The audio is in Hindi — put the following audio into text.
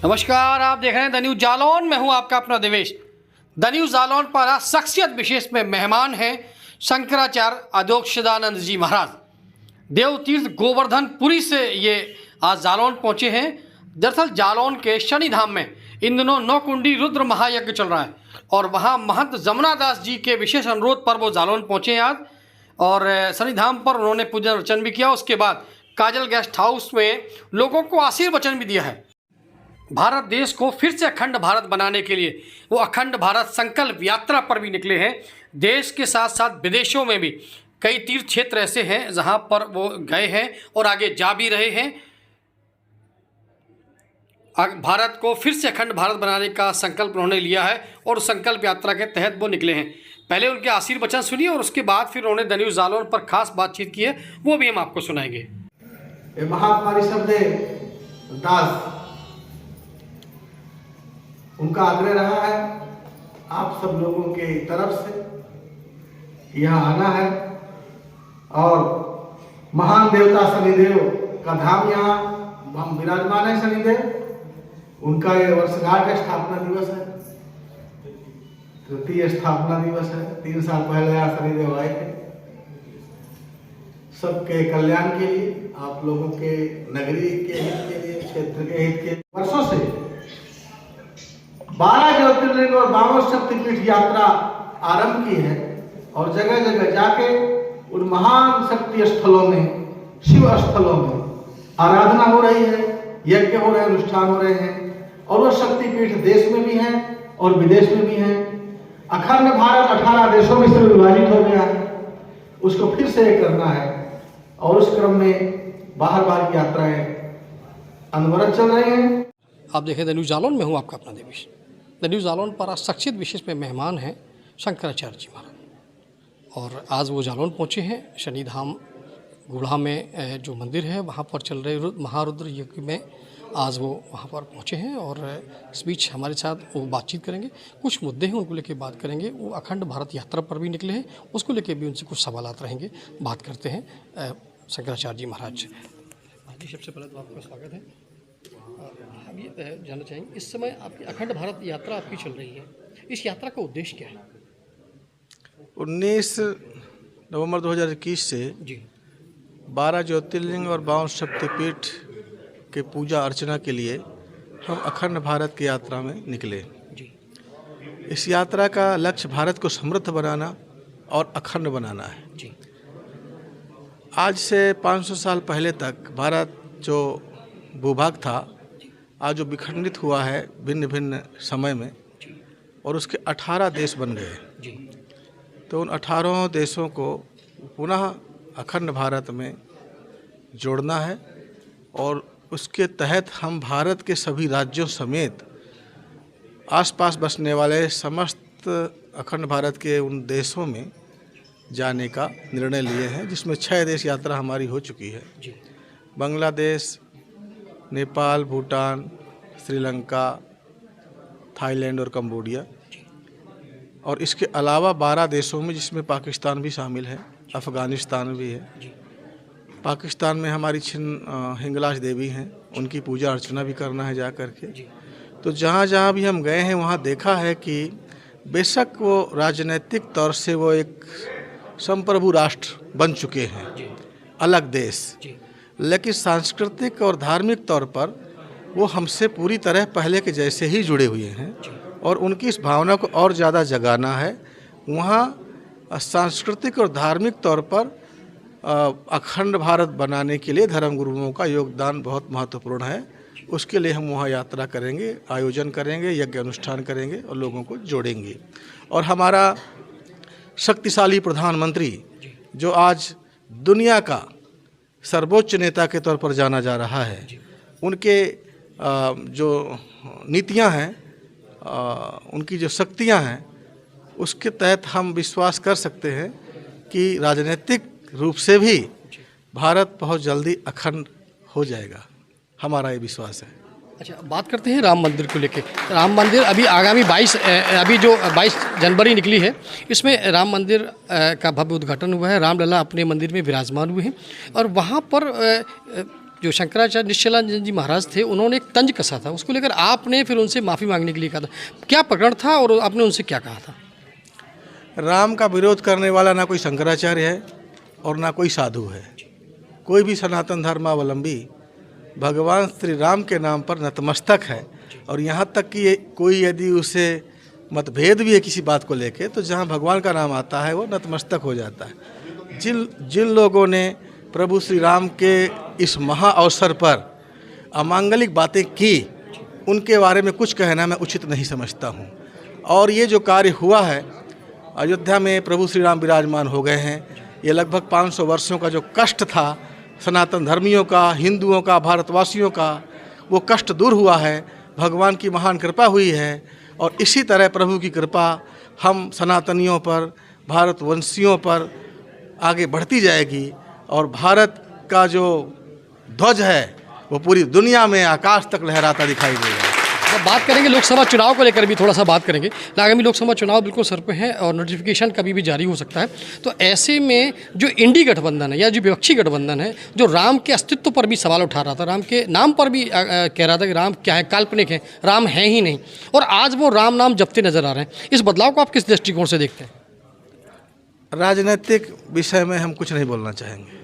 नमस्कार, आप देख रहे हैं द न्यूज जालौन। मैं हूं आपका अपना देवेश। द न्यूज जालौन पर आज शख्सियत विशेष में मेहमान हैं शंकराचार्य अधोक्षदानंद जी महाराज। देवतीर्थ गोवर्धनपुरी से ये आज जालौन पहुंचे हैं। दरअसल जालौन के शनि धाम में इन दिनों 9 कुंडी रुद्र महायज्ञ चल रहा है और वहाँ महंत जमुना दास जी के विशेष अनुरोध पर वो जालौन पहुँचे हैं आज। और शनि धाम पर उन्होंने पूजन अर्चन भी किया। उसके बाद काजल गेस्ट हाउस में लोगों को आशीर्वचन भी दिया है। भारत देश को फिर से अखंड भारत बनाने के लिए वो अखंड भारत संकल्प यात्रा पर भी निकले हैं। देश के साथ साथ विदेशों में भी कई तीर्थ क्षेत्र ऐसे हैं जहां पर वो गए हैं और आगे जा भी रहे हैं। भारत को फिर से अखंड भारत बनाने का संकल्प उन्होंने लिया है और संकल्प यात्रा के तहत वो निकले हैं। पहले उनके आशीर्वचन सुनिए और उसके बाद फिर उन्होंने द न्यूज जालौन पर खास बातचीत की है, वो भी हम आपको सुनाएंगे। महात्मा ऋषभदेव दास, उनका आग्रह रहा है आप सब लोगों के तरफ से यहाँ आना है और महान देवता शनिदेव का धाम यहाँ हम विराजमान है। शनिदेव, उनका ये वर्षगांठ का स्थापना दिवस है, तृतीय स्थापना दिवस है। 3 साल पहले यहाँ शनिदेव आए थे। सबके कल्याण के लिए, आप लोगों के नगरी के हित के लिए, क्षेत्र के हित के वर्षों से 12 ज्योतिर्लिंग और 52 शक्तिपीठ यात्रा आरंभ की है और जगह जगह जाके उन महान शक्ति स्थलों में, शिव स्थलों में आराधना हो रही है, यज्ञ हो रहे हैं, अनुष्ठान हो रहे हैं। और वो शक्तिपीठ देश में भी हैं और विदेश में भी हैं। अखंड भारत 18 देशों में से विभाजित हो गया है, उसको फिर से करना है और उस क्रम में बाहर बाहर की यात्राएं अनवरत चल रही हैं। आप देखें द न्यूज जालौन में हूँ आपका अपना देवेश। द न्यूज जालौन पर आज शख्सियत विशेष में मेहमान हैं शंकराचार्य जी महाराज और आज वो जालौन पहुँचे हैं। शनि धाम गुढ़ा में जो मंदिर है वहाँ पर चल रहे महारुद्र यज्ञ में आज वो वहाँ पर पहुँचे हैं और इस बीच हमारे साथ वो बातचीत करेंगे। कुछ मुद्दे हैं उनको लेके बात करेंगे। वो अखंड भारत यात्रा पर भी निकले हैं, उसको लेके भी उनसे कुछ सवालात रहेंगे। बात करते हैं शंकराचार्य जी महाराज जी। सबसे पहले तो आपका स्वागत है। हम ये जानना चाहेंगे, इस समय आपकी अखंड भारत यात्रा आपकी चल रही है, इस यात्रा का उद्देश्य क्या है? 19 नवंबर 2021 से जी 12 ज्योतिर्लिंग और 52 शक्तिपीठ के पूजा अर्चना के लिए हम अखंड भारत की यात्रा में निकले। जी इस यात्रा का लक्ष्य भारत को समृद्ध बनाना और अखंड बनाना है। जी आज से 500 साल पहले तक भारत जो भूभाग था, आज जो विखंडित हुआ है भिन्न भिन्न समय में, और उसके 18 देश बन गए। जी तो उन 18 देशों को पुनः अखंड भारत में जोड़ना है और उसके तहत हम भारत के सभी राज्यों समेत आसपास बसने वाले समस्त अखंड भारत के उन देशों में जाने का निर्णय लिए हैं, जिसमें 6 देश यात्रा हमारी हो चुकी है। जी बांग्लादेश, नेपाल, भूटान, श्रीलंका, थाईलैंड और कंबोडिया, और इसके अलावा 12 देशों में जिसमें पाकिस्तान भी शामिल है, अफ़गानिस्तान भी है। पाकिस्तान में हमारी हिंगलाज देवी हैं, उनकी पूजा अर्चना भी करना है जा कर के। तो जहाँ जहाँ भी हम गए हैं वहाँ देखा है कि बेशक वो राजनीतिक तौर से वो एक संप्रभु राष्ट्र बन चुके हैं, अलग देश, लेकिन सांस्कृतिक और धार्मिक तौर पर वो हमसे पूरी तरह पहले के जैसे ही जुड़े हुए हैं और उनकी इस भावना को और ज़्यादा जगाना है। वहाँ सांस्कृतिक और धार्मिक तौर पर अखंड भारत बनाने के लिए धर्मगुरुओं का योगदान बहुत महत्वपूर्ण है। उसके लिए हम वहाँ यात्रा करेंगे, आयोजन करेंगे, यज्ञ अनुष्ठान करेंगे और लोगों को जोड़ेंगे। और हमारा शक्तिशाली प्रधानमंत्री जो आज दुनिया का सर्वोच्च नेता के तौर पर जाना जा रहा है, उनके जो नीतियां हैं, उनकी जो शक्तियां हैं, उसके तहत हम विश्वास कर सकते हैं कि राजनीतिक रूप से भी भारत बहुत जल्दी अखंड हो जाएगा, हमारा ये विश्वास है। अच्छा, बात करते हैं राम मंदिर को लेके। राम मंदिर अभी आगामी 22 जनवरी निकली है, इसमें राम मंदिर का भव्य उद्घाटन हुआ है। रामलला अपने मंदिर में विराजमान हुए हैं और वहाँ पर जो शंकराचार्य निश्चलानंद जी महाराज थे उन्होंने एक तंज कसा था, उसको लेकर आपने फिर उनसे माफ़ी मांगने के लिए कहा था, क्या प्रकरण था और आपने उनसे क्या कहा था? राम का विरोध करने वाला ना कोई शंकराचार्य है और ना कोई साधु है। कोई भी सनातन धर्मावलंबी भगवान श्री राम के नाम पर नतमस्तक है। और यहाँ तक कि कोई यदि उसे मतभेद भी है किसी बात को लेके, तो जहाँ भगवान का नाम आता है वो नतमस्तक हो जाता है। जिन लोगों ने प्रभु श्री राम के इस महा अवसर पर अमांगलिक बातें की, उनके बारे में कुछ कहना मैं उचित नहीं समझता हूँ। और ये जो कार्य हुआ है, अयोध्या में प्रभु श्री राम विराजमान हो गए हैं, ये लगभग 500 वर्षों का जो कष्ट था सनातन धर्मियों का, हिंदुओं का, भारतवासियों का, वो कष्ट दूर हुआ है। भगवान की महान कृपा हुई है और इसी तरह प्रभु की कृपा हम सनातनियों पर, भारतवंशियों पर आगे बढ़ती जाएगी और भारत का जो ध्वज है वो पूरी दुनिया में आकाश तक लहराता दिखाई देगा। अब बात करेंगे लोकसभा चुनाव को लेकर भी थोड़ा सा बात करेंगे। आगामी लोकसभा चुनाव बिल्कुल सर पे है और नोटिफिकेशन कभी भी जारी हो सकता है। तो ऐसे में जो इंडी गठबंधन है या जो विपक्षी गठबंधन है, जो राम के अस्तित्व पर भी सवाल उठा रहा था, राम के नाम पर भी कह रहा था कि राम क्या है, काल्पनिक है, राम है ही नहीं, और आज वो राम नाम जपते नजर आ रहे हैं, इस बदलाव को आप किस दृष्टिकोण से देखते हैं? राजनीतिक विषय में हम कुछ नहीं बोलना चाहेंगे।